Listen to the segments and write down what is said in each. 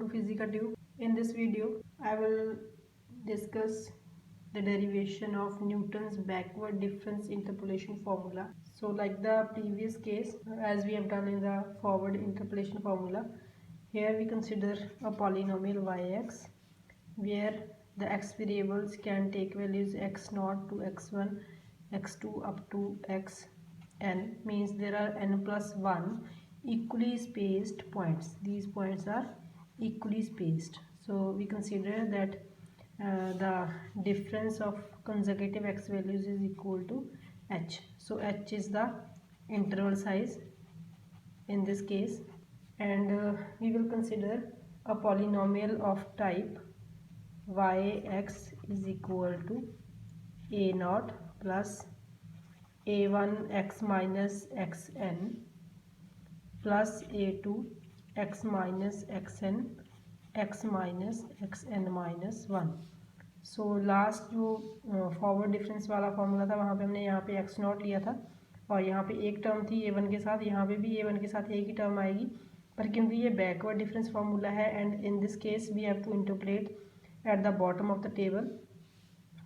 to PhysicaTube. In this video, I will discuss the derivation of Newton's backward difference interpolation formula. So like the previous case, as we have done in the forward interpolation formula, here we consider a polynomial yx where the x variables can take values x0 to x1, x2 up to xn, means there are n plus 1 equally spaced points. These points are equally spaced. So we consider that the difference of consecutive x values is equal to h. So h is the interval size in this case, and we will consider a polynomial of type yx is equal to a naught plus a1 x minus xn plus a2 x minus xn x minus xn minus 1. So last जो forward difference वाला formula था वहाँ पे हमने यहाँ पे x not लिया था और यहाँ पे एक टर्म थी ए वन के साथ, यहाँ पे भी ए वन के साथ एक ही टर्म आएगी, पर क्योंकि ये बैकवर्ड डिफरेंस फार्मूला है and in this case we have to interpret at the bottom of the table,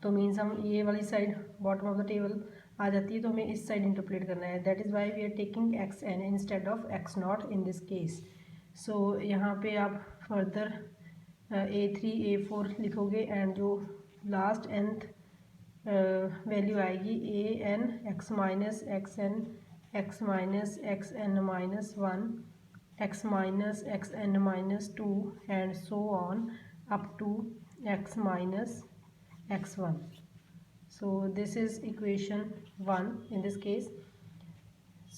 तो मीन्स हम ये वाली side bottom of the table आ जाती है तो हमें इस साइड इंटरप्रेट करना है. That is why we are taking X N instead of X naught in this case. So यहाँ पे आप फर्दर a3 a4 लिखोगे एंड जो लास्ट nth वैल्यू आएगी A N X minus x N X minus x N minus 1 X minus x N minus 2 and so on up to X minus x1. So this is equation 1 in this case.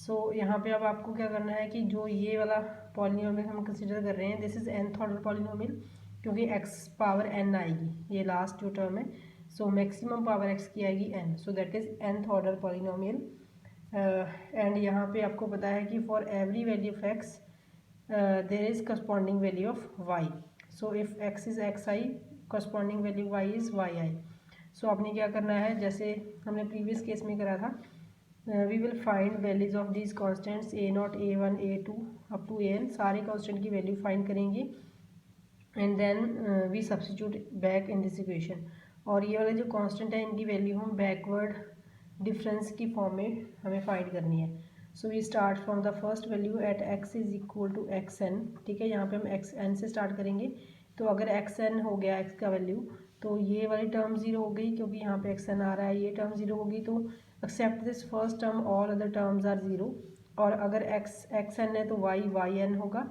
So यहाँ पे अब आपको क्या करना है कि जो ये वाला पॉलिनोमियल हम कंसिडर कर रहे हैं, this is nth order polynomial, क्योंकि x पावर n आएगी, ये लास्ट जो टर्म है. सो मैक्सिमम पावर x की आएगी n, so that is nth order polynomial. And यहाँ पे आपको पता है कि for every value of x there is corresponding value of y. So if x is xi, corresponding value y is yi. So आपने क्या करना है, जैसे हमने प्रीवियस केस में करा था, we will find values of these constants a not a one a two up to a n, सारे कॉन्स्टेंट की वैल्यू फाइंड करेंगे and then we substitute back in this equation. और ये वाले जो कांस्टेंट है इनकी वैल्यू हम बैकवर्ड डिफरेंस की फॉर्म में हमें फाइंड करनी है. So we start from the first value at x is equal to x n. ठीक है, यहाँ पे हम एक्स एन से स्टार्ट करेंगे. तो अगर एक्स एन हो गया x का वैल्यू, तो ये वाली टर्म ज़ीरो हो गई, क्योंकि यहाँ पे एक्स एन आ रहा है, ये टर्म ज़ीरो होगी. तो except this first term all other terms are zero. और अगर एक्स एन है तो वाई एन होगा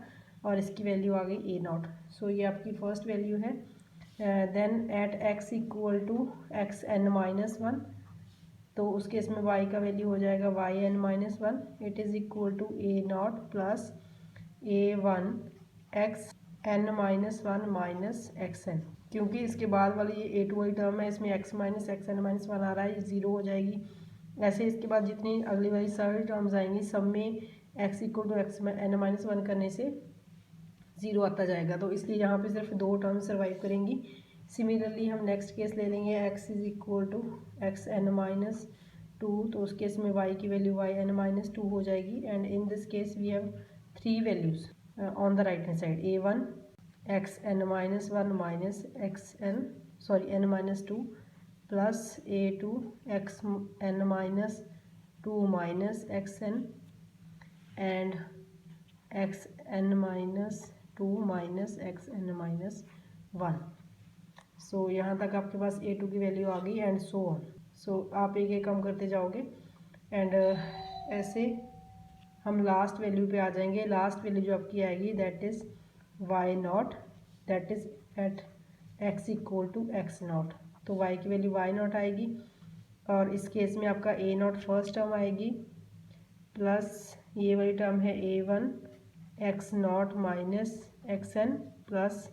और इसकी वैल्यू आ गई ए नॉट. सो ये आपकी फर्स्ट वैल्यू है. Then at x equal to x N minus 1, तो उस केस में y का वैल्यू हो जाएगा y n minus 1. It is equal to a not plus a one x N minus 1 minus x n. क्योंकि इसके बाद वाली ये ए टू वाली टर्म है, इसमें x minus x N minus 1 आ रहा है, ये ज़ीरो हो जाएगी. ऐसे इसके बाद जितनी अगली वाली सारी टर्म्स आएंगी सब में x equal to x N minus 1 करने से ज़ीरो आता जाएगा. तो इसलिए यहाँ पे सिर्फ दो टर्म सर्वाइव करेंगी. सिमिलरली हम नेक्स्ट केस ले लेंगे, x is equal to x N minus 2, तो उस केस में y की वैल्यू वाई एन माइनस 2 हो जाएगी. And in this case we have three values on the right hand side, a one x N minus 1 minus x n n minus 2 plus a two x N minus 2 minus x n and x N minus 2 minus x N minus 1. So यहाँ तक आपके पास ए to की वैल्यू आ गई and so on. सो आप एक एक कम करते जाओगे एंड ऐसे हम लास्ट वैल्यू पे आ जाएंगे. लास्ट वैल्यू जो आपकी आएगी that is y not, that is at x equal to x not. तो y की वैल्यू वाई नॉट आएगी और इस केस में आपका ए नॉट फर्स्ट टर्म आएगी प्लस ये वाली टर्म है a one x not minus x n plus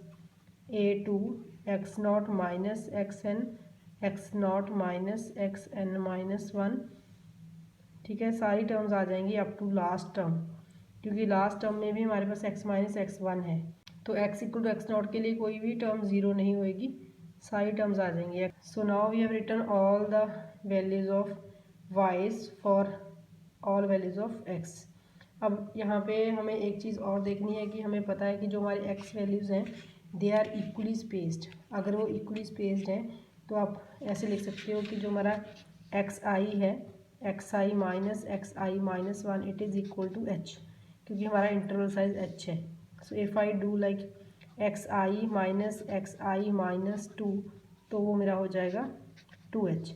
a two x not minus x N x not minus x N minus 1. ठीक है, सारी टर्म्स आ जाएंगी अप टू लास्ट टर्म, क्योंकि लास्ट टर्म में भी हमारे पास x माइनस एक्स 1 है. तो x equal to x naught के लिए कोई भी टर्म ज़ीरो नहीं होएगी, सारी टर्म्स आ जाएंगी. So now we have written all the values of y's for all values of x. अब यहाँ पे हमें एक चीज़ और देखनी है कि हमें पता है कि जो हमारे x वैल्यूज़ हैं दे आर इक्वली स्पेस्ड, अगर वो इक्वली स्पेस्ड हैं तो आप ऐसे लिख सकते हो कि जो हमारा एक्स आई है, x i minus one it is equal to h, क्योंकि हमारा इंटरवल साइज एच है. So if I do like x i minus two, तो वो मेरा हो जाएगा 2h.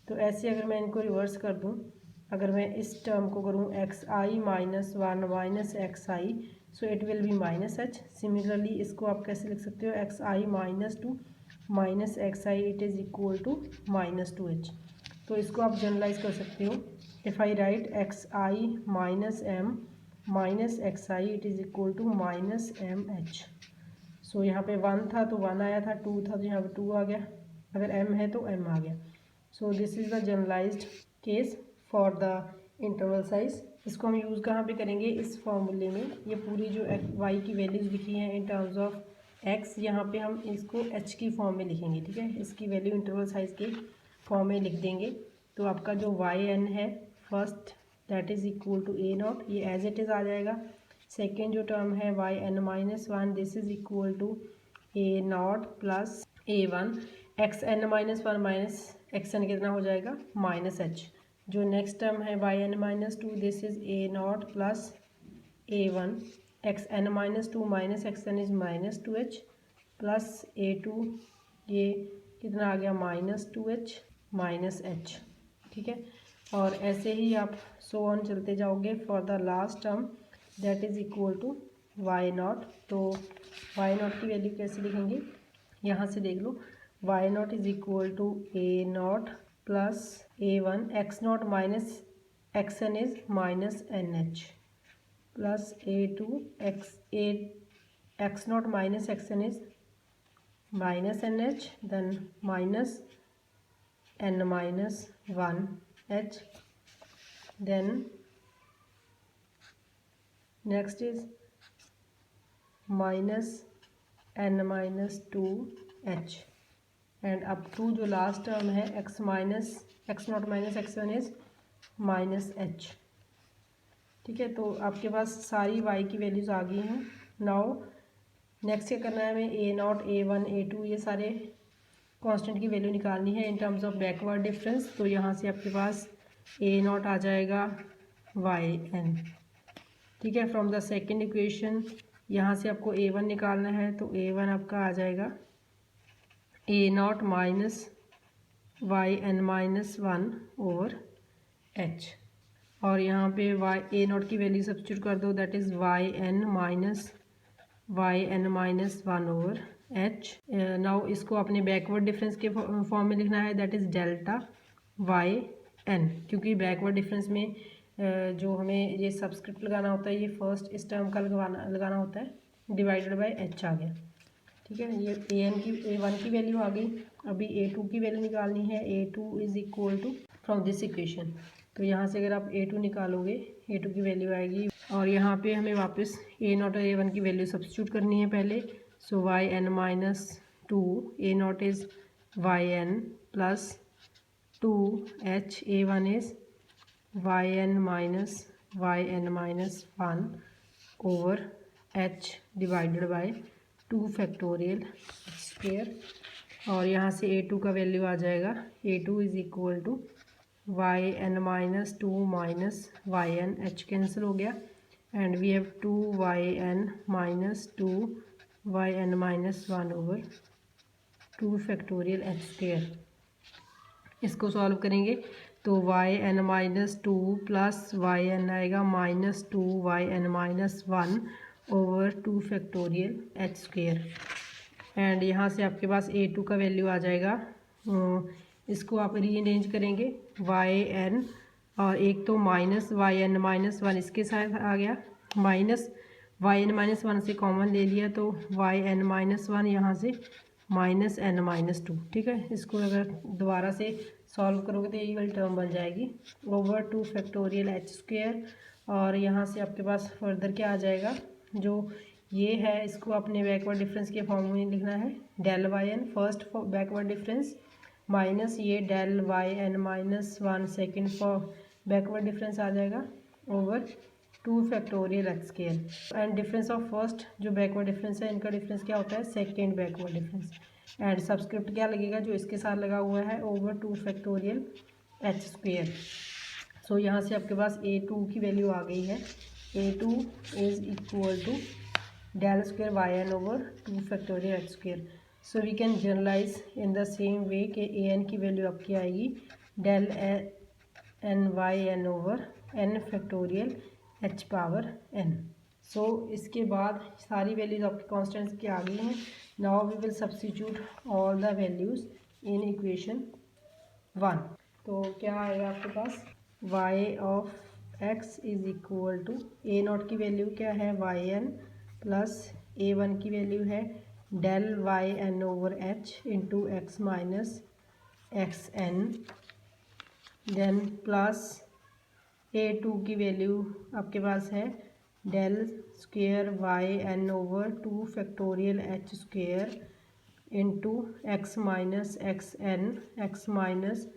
तो ऐसे अगर मैं इनको रिवर्स कर दूँ, अगर मैं इस टर्म को करूँ x i minus one minus x i, so it will be minus h. Similarly इसको आप कैसे लिख सकते हो, x i minus two minus x i it is equal to minus 2h. तो इसको आप जनरलाइज कर सकते हो. If I write x i minus m minus x i it is equal to minus m h. So यहाँ पे 1 था तो 1 आया था, 2 था तो यहाँ पे 2 आ गया, अगर m है तो m आ गया. So this is the generalised case for the interval size. इसको हम यूज़ कहाँ पे करेंगे, इस फॉर्मूले में. ये पूरी जो y की वैल्यूज़ लिखी हैं इन टर्म्स ऑफ x, यहाँ पे हम इसको h की फॉर्म में लिखेंगे. ठीक है, इसकी वैल्यू इंटरवल साइज के फॉर्म में लिख देंगे. तो आपका जो yn है first, that is equal to a naught, ये एज इट इज़ आ जाएगा. सेकेंड जो टर्म है yn minus one, this is equal to a naught plus a1. X N minus one minus x n कितना हो जाएगा, minus h. जो next term है y n minus two, this is a not plus a one. X N minus two minus x n is minus 2h plus a2, ये कितना आ गया, minus 2h minus h. ठीक है, और ऐसे ही आप सो ऑन चलते जाओगे for the last term, that is equal to y not. तो वाई नॉट की वैल्यू कैसे लिखेंगे, यहाँ से देख लो. Y not is equal to a not plus a one, x not minus x n is minus n h plus a two, x not minus x n is minus n h, then minus n minus one h. Then next is minus n minus two H, and up to जो last term है x not minus x one is minus h. ठीक है, तो आपके पास सारी Y की values आ गई हैं. नाउ नेक्स्ट क्या करना है हमें, a not a one a two ये सारे कांस्टेंट की वैल्यू निकालनी है in terms of backward difference. तो यहाँ से आपके पास ए नॉट आ जाएगा वाई एन. ठीक है, फ्रॉम द सेकेंड इक्वेशन यहाँ से आपको ए वन निकालना है, तो ए वन आपका आ जाएगा a not minus y n minus one over h. और यहाँ पे वाई ए नॉट की वैल्यू सब्स्टिट्यूट कर दो, that is y n minus one over h. Now इसको अपने बैकवर्ड डिफरेंस के फॉर्म में लिखना है, that is delta y n. क्योंकि बैकवर्ड डिफरेंस में जो हमें ये सब्सक्रिप्ट लगाना होता है, ये फर्स्ट इस टर्म का लगाना होता है, डिवाइडेड बाय एच आ गया. ठीक है, ये ए वन की वैल्यू आ गई. अभी ए टू की वैल्यू निकालनी है. A two is equal to from this equation, तो यहाँ से अगर आप ए टू निकालोगे, ए टू की वैल्यू आएगी, और यहाँ पे हमें वापस ए नॉट और ए वन की वैल्यू सब्स्टिट्यूट करनी है पहले. So y n minus two, a not is y n plus two h, a one is y n minus one over h divided by 2 factorial square. और यहाँ से a two का value आ जाएगा, a two is equal to y n minus two minus y n, h cancel हो गया, and we have 2 y n minus two y n minus one over 2 factorial h square. इसको solve करेंगे तो y n minus two plus y n आएगा minus two y n minus one over 2 factorial h square. And यहाँ से आपके पास ए two का value आ जाएगा. इसको आप रीअरेंज करेंगे, वाई एन और एक तो minus y n minus one इसके साथ आ गया, minus y n minus one से कॉमन ले लिया, तो वाई एन माइनस वन यहाँ से माइनस एन माइनस टू. ठीक है, इसको अगर दोबारा से सॉल्व करोगे तो यही वाली टर्म बन जाएगी ओवर 2 फैक्टोरियल एच स्क्वायर. और यहाँ से आपके पास फर्दर क्या आ जाएगा, जो ये है इसको अपने बैकवर्ड डिफरेंस के फॉर्म में लिखना है, del y n first for backward difference minus ये del y n minus one second for backward difference आ जाएगा over 2 factorial x square and difference of first जो बैकवर्ड डिफरेंस है इनका डिफरेंस क्या होता है second backward difference and subscript क्या लगेगा जो इसके साथ लगा हुआ है over 2 factorial h square. So यहाँ से आपके पास a2 की वैल्यू आ गई है a2 is equal to del square y n over 2 factorial h square. So we can generalise in the same way कि ए एन की वैल्यू आपकी आएगी del n y n over n factorial h power n. So इसके बाद सारी values आपकी constants की आ गई हैं। Now we will substitute all the values in equation 1। तो क्या आएगा आपके पास y of x is equal to a not की वैल्यू क्या है वाई एन प्लस a1 की वैल्यू है del y n over h into x minus x n then plus a2 की वैल्यू आपके पास है del square y n over 2 factorial h square into x minus x minus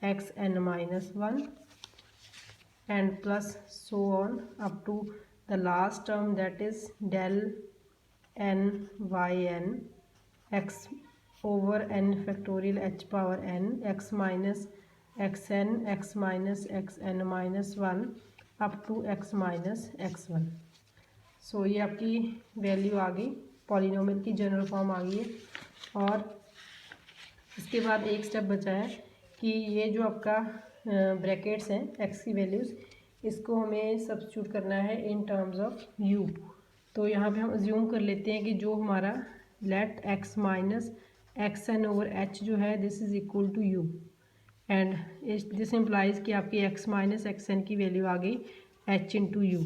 x N minus 1 and plus so on up to the last term that is del n y n x over n factorial h power n x minus x minus x n minus 1 up to x minus x 1। सो ये आपकी value आ गई polynomial की general form आ गई है। और इसके बाद एक स्टेप बचा है कि ये जो आपका ब्रैकेट्स हैं एक्स की वैल्यूज़ इसको हमें सब्स्टिट्यूट करना है इन टर्म्स ऑफ यू। तो यहाँ पे हम अज्यूम कर लेते हैं कि जो हमारा let x minus x n over h जो है this is equal to u and this implies कि आपकी एक्स माइनस एक्स एन की वैल्यू आ गई h into u.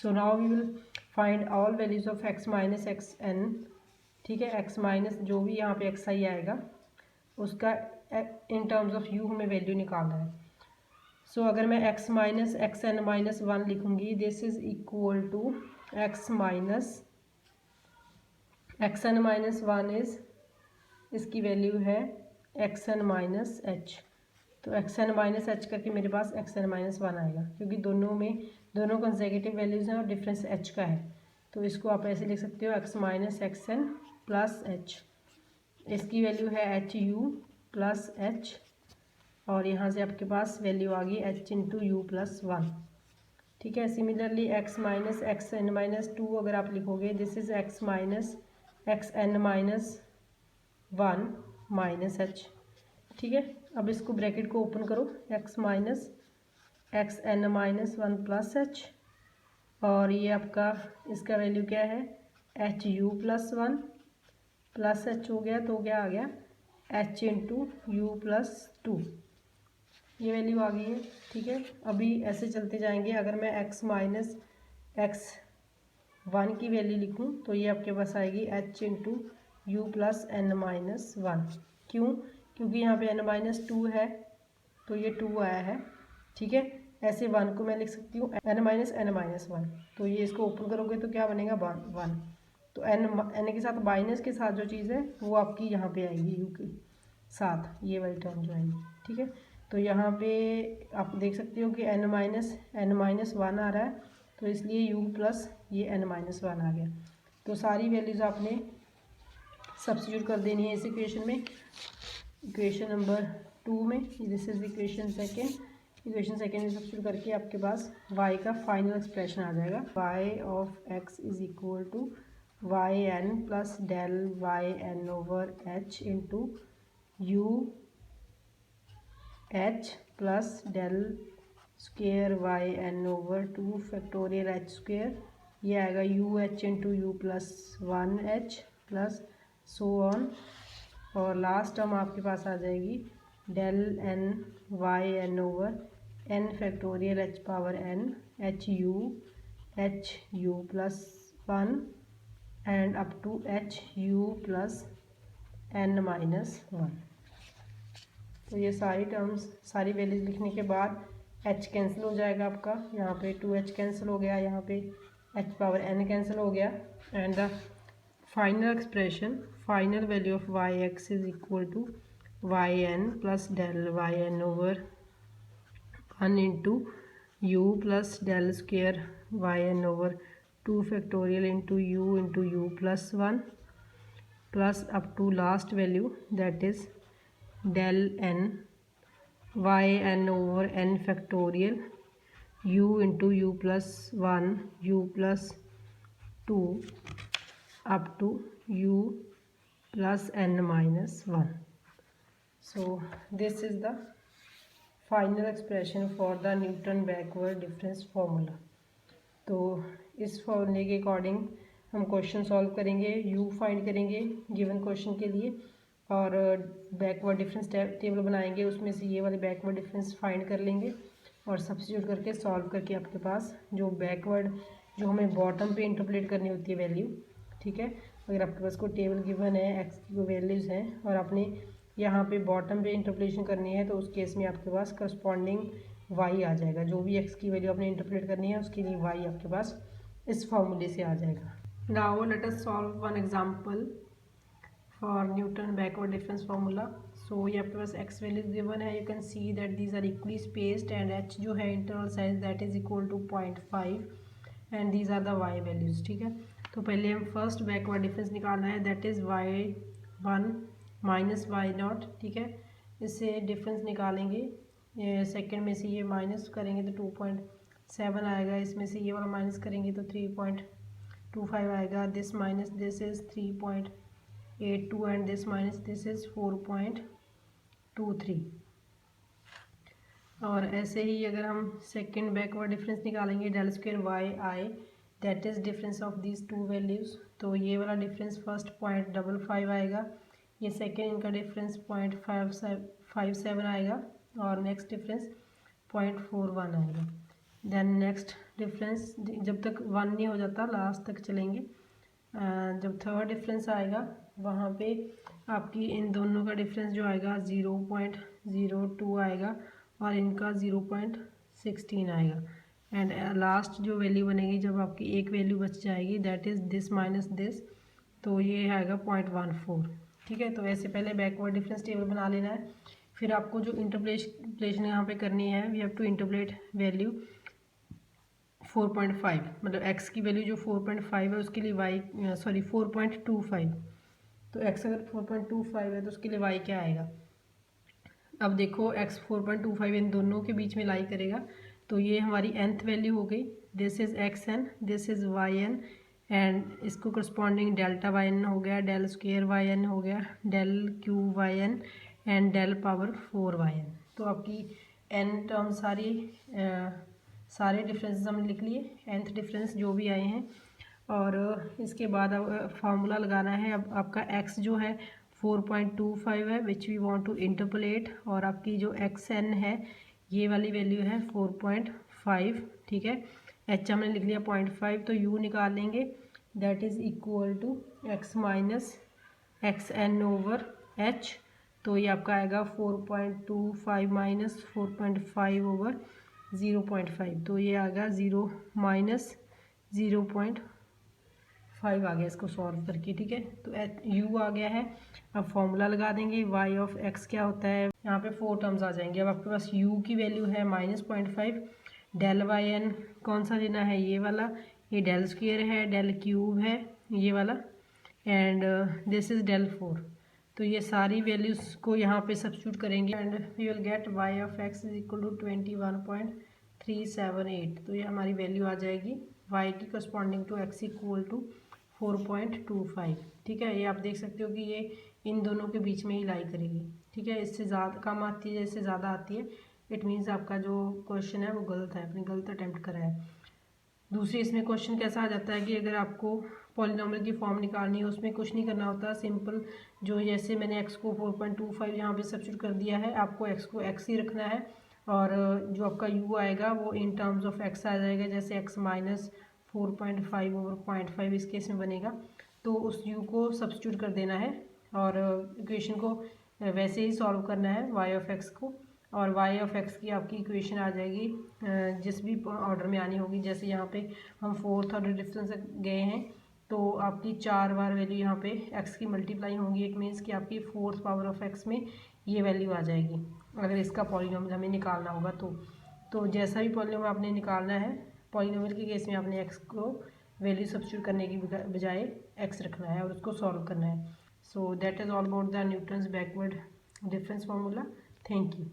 So now we will find all values of x minus x n. ठीक है, एक्स माइनस जो भी यहाँ पे एक्स आई आएगा उसका इन टर्म्स ऑफ यू हमें वैल्यू निकालना है। सो अगर मैं x minus x N minus 1 लिखूँगी this is equal to x N minus 1 is इसकी वैल्यू है एक्स एन माइनस एच। तो एक्स एन माइनस एच करके मेरे पास एक्स एन माइनस 1 आएगा क्योंकि दोनों कंसेक्यूटिव वैल्यूज़ हैं और डिफरेंस एच का है। तो इसको आप ऐसे लिख सकते हो x minus x n plus h, इसकी वैल्यू है एच यू प्लस एच और यहाँ से आपके पास वैल्यू आ गई एच इंटू यू प्लस 1। ठीक है, similarly x minus x N minus 2 अगर आप लिखोगे this is x minus x N minus 1 minus h. ठीक है, अब इसको ब्रैकेट को ओपन करो x minus x N minus 1 plus h और ये आपका इसका वैल्यू क्या है h u plus 1 plus h हो गया तो क्या आ गया एच इंटू यू प्लस 2, ये वैल्यू आ गई है। ठीक है, अभी ऐसे चलते जाएंगे। अगर मैं x माइनस एक्स 1 की वैल्यू लिखूं तो ये आपके पास आएगी h into u plus n minus 1। क्यों? क्योंकि यहाँ पे n माइनस 2 है तो ये 2 आया है। ठीक है, ऐसे 1 को मैं लिख सकती हूँ n माइनस 1, तो ये इसको ओपन करोगे तो क्या बनेगा 1। तो n के साथ माइनस के साथ जो चीज़ है वो आपकी यहाँ पे आएगी u के साथ, ये वाली टर्म जो आएगी। ठीक है, तो यहाँ पे आप देख सकते हो कि n माइनस 1 आ रहा है तो इसलिए u प्लस ये n माइनस 1 आ गया। तो सारी वैल्यूज़ आपने सब्स्टिट्यूट कर देनी है इस इक्वेशन में। इक्वेशन नंबर 2 में दिस इज इक्वेशन सेकेंड में सब्स्टिट्यूट करके आपके पास y का फाइनल एक्सप्रेशन आ जाएगा y of x is equal to y n plus del y n over h into u h plus del square y n over 2 factorial h square, ये आएगा u h into u plus 1 h plus so on और last term आपके पास आ जाएगी del n y n over n factorial h power n h u plus 1 and up to h u plus n minus 1। तो ये सारी terms सारी values लिखने के बाद h कैंसिल हो जाएगा आपका, यहाँ पे 2h कैंसिल हो गया, यहाँ पे h पावर n कैंसिल हो गया and the final expression final value of y x is equal to y n plus del y n over 1 into u plus del square y n over 2 factorial into u plus 1 plus up to last value that is del n y n over n factorial u into u plus 1 u plus 2 up to u plus n minus 1. So this is the final expression for the Newton backward difference formula. तो इस फॉर्मूले के according हम question solve करेंगे, u find करेंगे given question के लिए और बैकवर्ड डिफरेंस टेबल बनाएंगे, उसमें से ये वाले बैकवर्ड डिफरेंस फाइंड कर लेंगे और सब्स्टिट्यूट करके सॉल्व करके आपके पास जो बैकवर्ड जो हमें बॉटम पे इंटरप्रेट करनी होती है वैल्यू, ठीक है। अगर आपके पास कोई टेबल गिवन है, एक्स की कोई वैल्यूज़ हैं और आपने यहाँ पे बॉटम पे इंटरप्रेशन करनी है तो उस केस में आपके पास करस्पॉन्डिंग वाई आ जाएगा। जो भी एक्स की वैल्यू आपने इंटरप्रेट करनी है उसके लिए वाई आपके पास इस फॉर्मूले से आ जाएगा। Now let us solve one example for Newton backward difference formula. So ये आपके पास एक्स वैल्यूज गिवन है, you can see that these are equally spaced and h जो है interval size that is equal to 0.5 and these are the y values, ठीक है। तो पहले हम फर्स्ट बैकवर्ड डिफरेंस निकालना है that is y1 minus y0, ठीक है। इससे डिफरेंस निकालेंगे, सेकंड में से ये माइनस करेंगे तो 2.7 आएगा, इसमें से ये वाला माइनस करेंगे तो 3.25 आएगा, this minus this is 3.82 and this minus this is 4.23। और ऐसे ही अगर हम सेकंड बैकवर्ड डिफरेंस निकालेंगे del square y i that is difference of these two values, तो ये वाला डिफरेंस फर्स्ट 0.55 आएगा, ये सेकंड इनका डिफरेंस 0.57 आएगा और नेक्स्ट डिफरेंस 0.41 आएगा। देन नेक्स्ट डिफरेंस जब तक 1 नहीं हो जाता लास्ट तक चलेंगे, जब थर्ड डिफरेंस आएगा वहाँ पे आपकी इन दोनों का डिफरेंस जो आएगा 0.02 आएगा और इनका 0.16 आएगा एंड लास्ट जो वैल्यू बनेगी जब आपकी एक वैल्यू बच जाएगी that is this minus this, तो ये आएगा 0.14, ठीक है। तो ऐसे पहले बैकवर्ड डिफरेंस टेबल बना लेना है, फिर आपको जो इंटरप्रेशन यहाँ पे करनी है we have to interpret value 4.5, मतलब x की वैल्यू जो 4.5 है उसके लिए y 4.25, तो x अगर 4.25 है तो उसके लिए y क्या आएगा। अब देखो x 4.25 इन दोनों के बीच में लाई करेगा, तो ये हमारी nth वैल्यू हो गई, this is x n this is y n and इसको करस्पॉन्डिंग डेल्टा वाई एन हो गया, डेल स्क्वेयर वाई एन हो गया, del cube y n and del power 4 y n. तो आपकी n टर्म सारे डिफरेंसेस हमने लिख लिए, nth डिफरेंस जो भी आए हैं, और इसके बाद अब फार्मूला लगाना है। अब आपका x जो है 4.25 है which we want to interpolate, और आपकी जो xn है ये वाली वैल्यू है 4.5, ठीक है। h हमने लिख लिया 0.5, तो u निकाल लेंगे that is equal to x minus xn over h, तो ये आपका आएगा 4.25 माइनस 4.5 ओवर 0.5, तो ये आएगा 0 माइनस 0.5 आ गया इसको सॉल्व करके, ठीक है। तो u आ गया है, अब फॉर्मूला लगा देंगे y ऑफ x क्या होता है, यहाँ पे 4 टर्म्स आ जाएंगे। अब आपके पास u की वैल्यू है -0.5, डेल वाई एन कौन सा लेना है ये वाला, ये डेल स्क्वेयर है, डेल क्यूब है ये वाला एंड दिस इज़ डेल 4, तो ये सारी वैल्यूज़ को यहाँ पे सब्स्टिट्यूट करेंगे and we will get y of x is equal to 21.378, तो ये हमारी वैल्यू आ जाएगी y की corresponding to x equal to 4.25, ठीक है। ये आप देख सकते हो कि ये इन दोनों के बीच में ही लाई करेगी, ठीक है। इससे ज़्यादा कम आती है, इससे ज़्यादा आती है, इट मीन्स आपका जो क्वेश्चन है वो गलत है, आपने गलत अटैम्प्ट करा है। दूसरी इसमें क्वेश्चन कैसा आ जाता है कि अगर आपको पॉलिनॉमियल की फॉर्म निकालनी है उसमें कुछ नहीं करना होता, सिंपल जो जैसे मैंने x को 4.25 यहाँ पे सब्स्टिट्यूट कर दिया है, आपको x को x ही रखना है और जो आपका u आएगा वो इन टर्म्स ऑफ x आ जाएगा, जैसे x माइनस 4.5 ओवर 0.5 इस केस में बनेगा, तो उस u को सब्स्टिट्यूट कर देना है और इक्वेशन को वैसे ही सॉल्व करना है y ऑफ x को, और y ऑफ x की आपकी इक्वेशन आ जाएगी जिस भी ऑर्डर में आनी होगी। जैसे यहाँ पे हम फोर्थ ऑर्डर डिफरेंस गए हैं तो आपकी 4 बार वैल्यू यहाँ पे x की मल्टीप्लाई होंगी, इट मीन्स कि आपकी फोर्थ पावर ऑफ x में ये वैल्यू आ जाएगी अगर इसका पॉलिनॉमियल हमें निकालना होगा तो। तो जैसा भी पॉलिनोमियल आपने निकालना है, पॉलिनोमियल के केस में आपने एक्स को वैल्यू सब्स्टिट्यूट करने की बजाय एक्स रखना है और उसको सॉल्व करना है. So that is all about the Newton's backward difference formula. Thank you.